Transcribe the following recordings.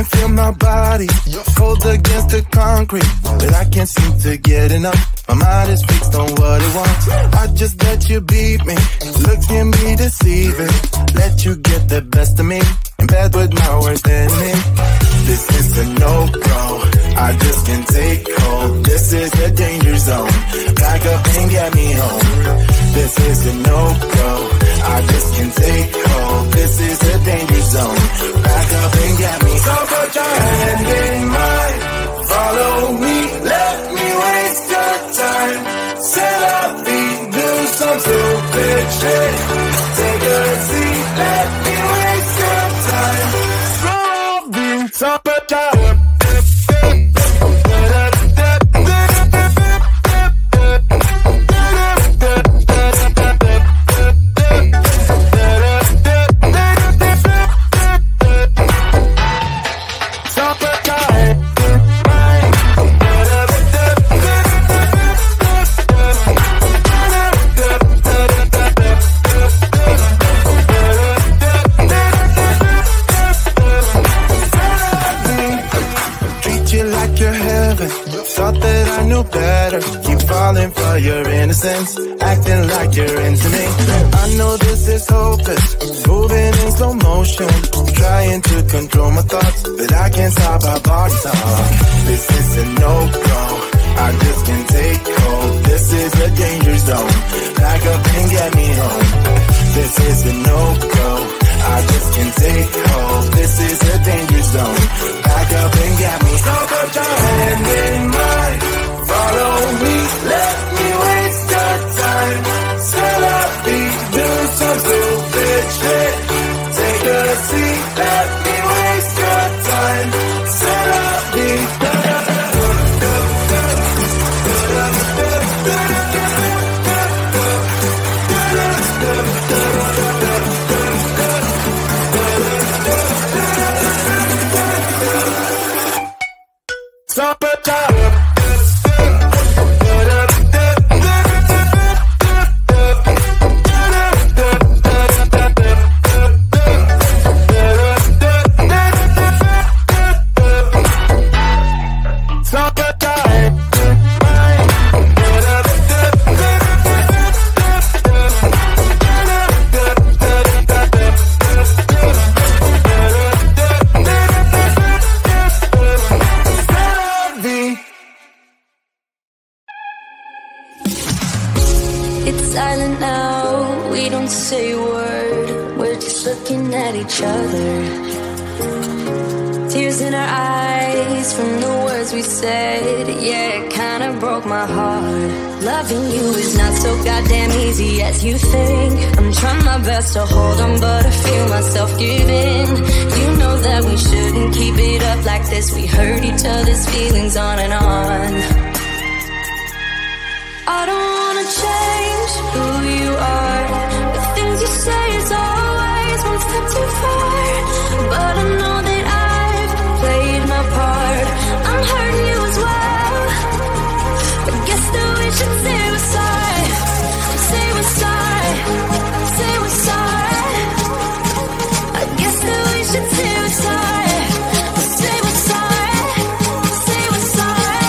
can feel my body cold against the concrete, but I can't seem to get enough. My mind is fixed on what it wants. I just let you beat me, look at me deceiving. Let you get the best of me, in bed with my worst enemy. This is a no-go, I just can't take hold. This is a danger zone, back up and get me home. This is a no-go, I just can't take hold. This is a danger zone, back up and get me. So put your hand in mine, follow me, let me waste your time. Set up, do some stupid shit. Take a seat, let me waste your time. Top of time. Thought that I knew better, keep falling for your innocence, acting like you're into me. I know this is hopeless, moving in slow motion, trying to control my thoughts, but I can't stop our body talk. This is a no-go, I just can't take hold. This is a danger zone, back up and get me home. This is a no-go, I just can't take hold. This is a danger zone, back up and get me. So put your hand in mine, follow me, let me waste your time. Set up, do some stupid shit. Take a seat, let me waste your time. Set up, each other. Tears in our eyes from the words we said. Yeah, it kinda broke my heart. Loving you is not so goddamn easy as you think. I'm trying my best to hold on, but I feel myself giving. You know that we shouldn't keep it up like this. We hurt each other's feelings on and on. I don't wanna change who you are. The things you say is always one step too far. But I know that I've played my part. I'm hurting you as well. I guess that we should say we're sorry. Say we're sorry. Say we're sorry. I guess that we should say we're sorry. Say we're sorry. Say we're sorry.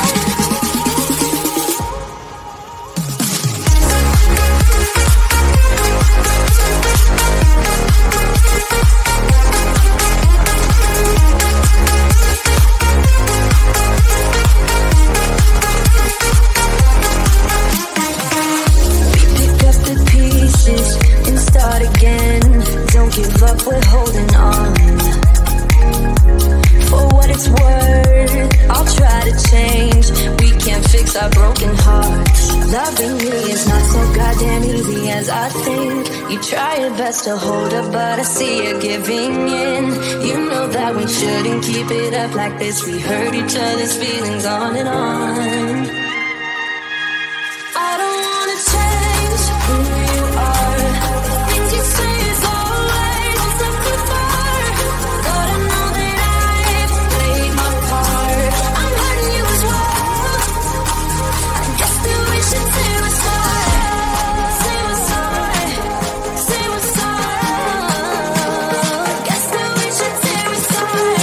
And start again. Don't give up, we're holding on. For what it's worth, I'll try to change. We can't fix our broken hearts. Loving me is not so goddamn easy as I think. You try your best to hold up, but I see you giving in. You know that we shouldn't keep it up like this. We hurt each other's feelings on and on. I don't wanna change who you are. Things you say is always a step too far. But I know that I've played my part. I'm hurting you as well. I guess that we should say we're sorry. Say we're sorry. Say we're sorry. I guess that we should say we're sorry.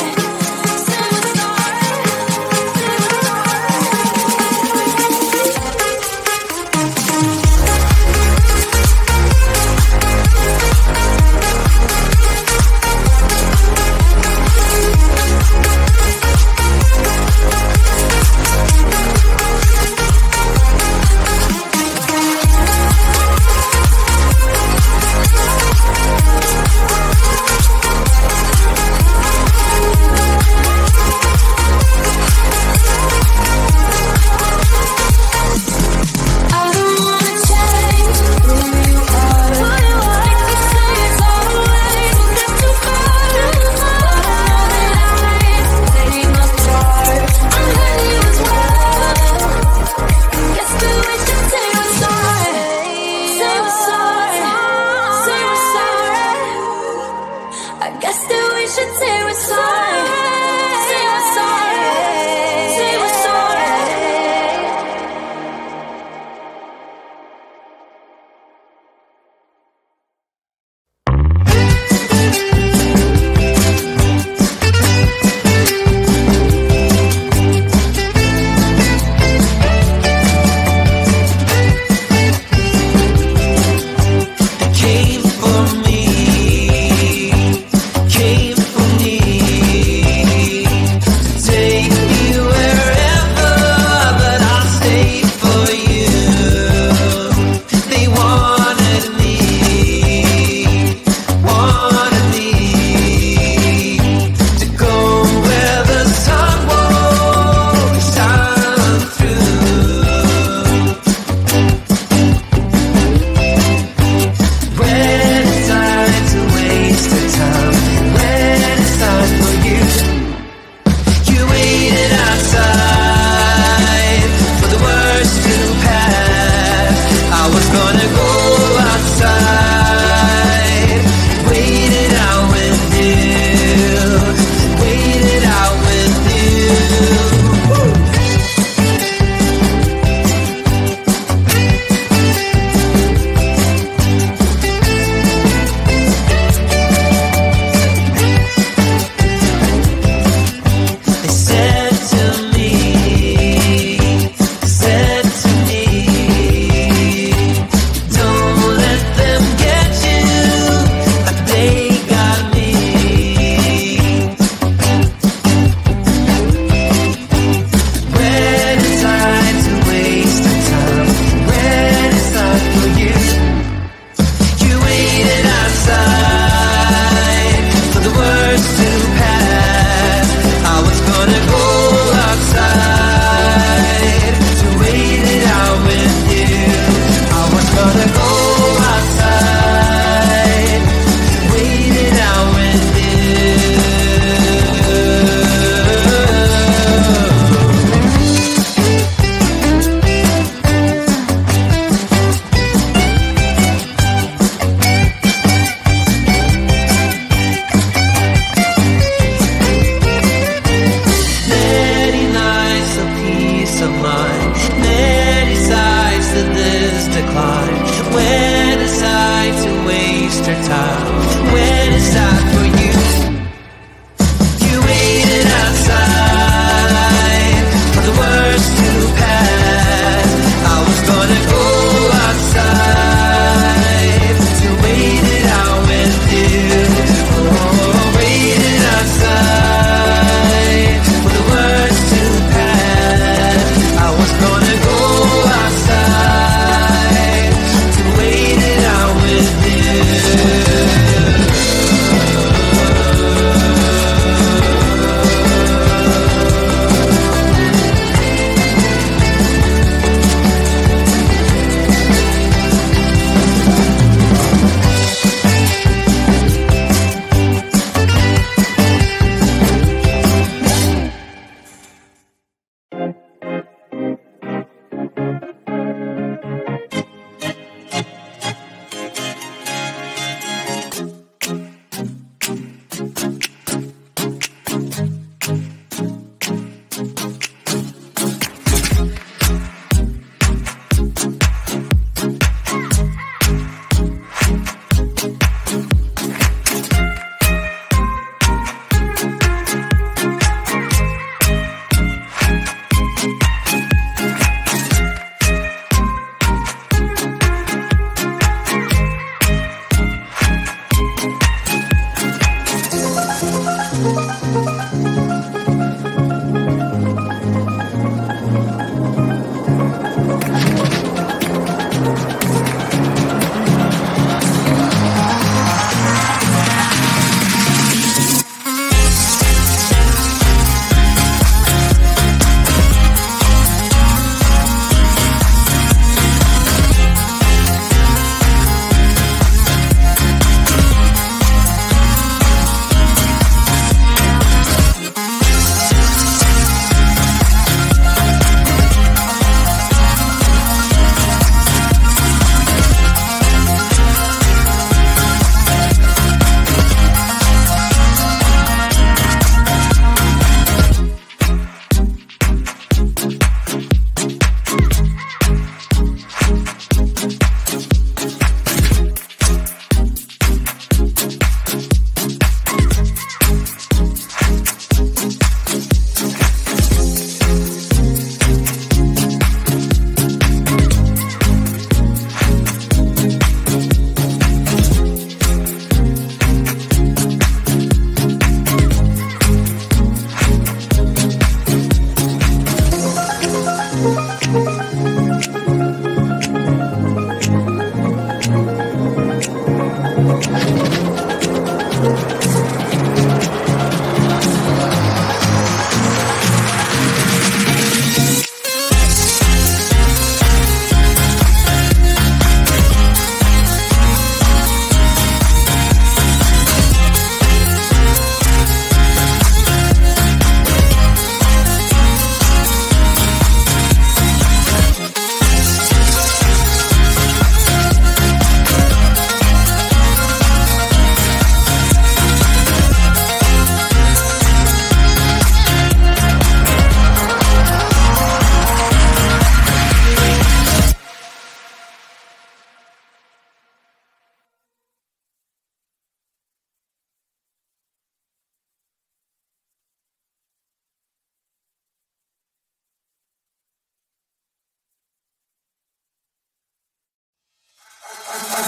Many sides to this decline. When it's time to waste your time. When it's time for you. You waited outside for the words to pass. I was gonna go outside to wait it out with you. Oh, waited outside for the words to pass. I was gonna go outside to wait it out with you.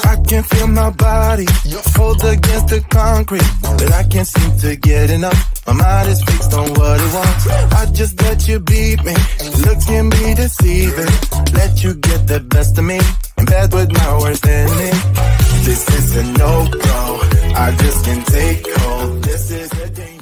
I can feel my body fold against the concrete, but I can't seem to get enough. My mind is fixed on what it wants. I just let you beat me. Looks can be deceiving. Let you get the best of me in bed with my worst enemy. This is a no-go. I just can't take hold. This is a danger.